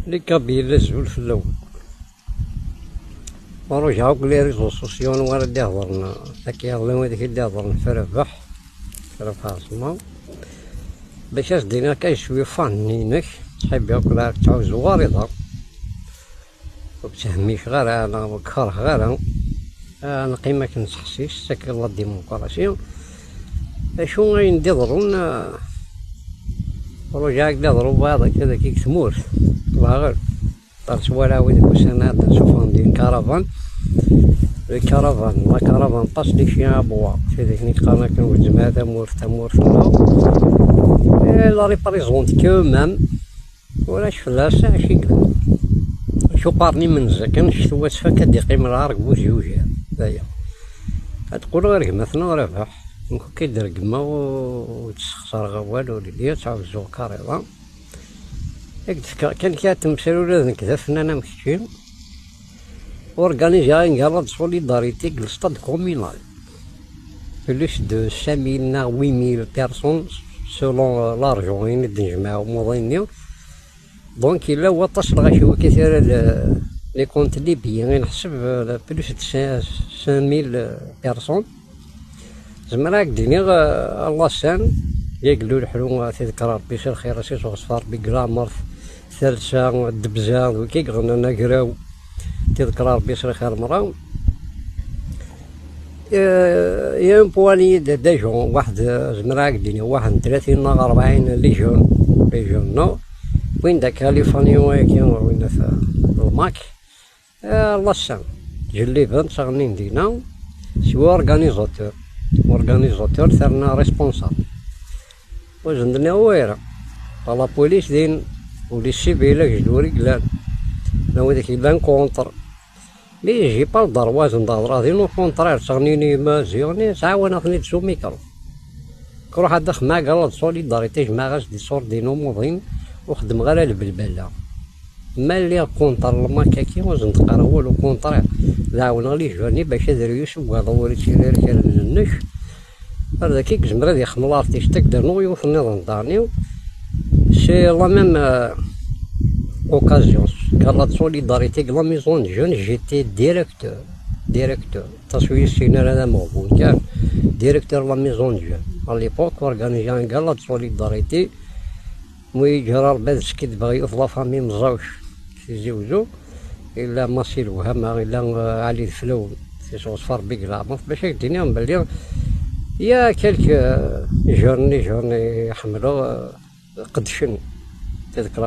اللي كابيلا زول في الأول ورجعو لي ريزو سوسيون ورا اللي هضرنا هاكي يهضرنا هذاك اللي هضرنا في ربح عاصمة باش دينا كاين شوية فانينك تحب ياكل هاك تعوز وارضة وبتهميش غير أنا وكفر غير أنا قيمة كنتحسيش ساكن لا ديمقراطية أشو غاين ديضرون رجع يهضروا بعض كذا كيك ثمور الله غير طرت ولا وين وسنات نشوفهم دين كرفان الكرفان لا كرفان طاس ديك شي بوا في ديك نيقانا كنوجد مع تمور لا ريبريزونت كو مام ولا شفلاس شي شو قارني من زكن شتوات فكا ديقي مرار بوجي وجه هذايا تقول غير مثلا ربح ممكن كيدير كما وتسخسر والو اللي تعوزو كاريضا كان كاتمثل ولا نكذا فنانة مكتشين اورغانيزي قال سوليداريتي للستاد كومينال بلوس دو 5000 نا 8000 بيرسون سولون لارجون اللي نجمعو موظنين دونك الا هو اتصل غاشي كثير لي كونت ليبيين نحسب بلوس دو 5000 بيرسون زعما ديني الله سان يقلو الحلو تذكر ربي سير خير سي صفار بجرامر ثالثة الدبزة وكي غنى نقراو تذكر ربي سير خير مرا يوم بواني داجون واحد زمراك ديني واحد 30 نا 40 ليجون نو وين دا كاليفورنيا وين في الماك الله سان جليفان شغلين دينا سوا اورغانيزاتور ثرنا ريسبونسابل وزندنا ويرا لا بوليس دين ولي السيفيل جدو رجلان ناو داك يبان كونطر مي يجي با الدرواز ندهضر هادي نو كونطرير تغنيني مزياني تعاون خني تسو ميكرو كروح هاد خما قال سوليداريتي جماعة دي صور دي نوموضين وخدم غير البلبلة ما اللي كونطر الماكاكي وزند قرا هو لو كونطرير داونا لي جوني باش يدريوش وقالوا لي تيرير كان مننش هذا كيك زمرا دي خمل ارتيست تقدر نو يوصل نظام دانيو سي لا ميم اوكازيون قالت سوليداريتي لا ميزون جون جيتي ديريكتور تصوير سينار هذا موجود كان ديريكتور لا ميزون جون على ليبوك اورغانيزان قالت سوليداريتي موي جرار بادش كي تبغي يفضل فامي مزوج يزوجو الا ماشي الوهم الا علي الفلو سي صفار بيكلا باش يديني بلي يا كلك جورني يحملوا قدشن تذكر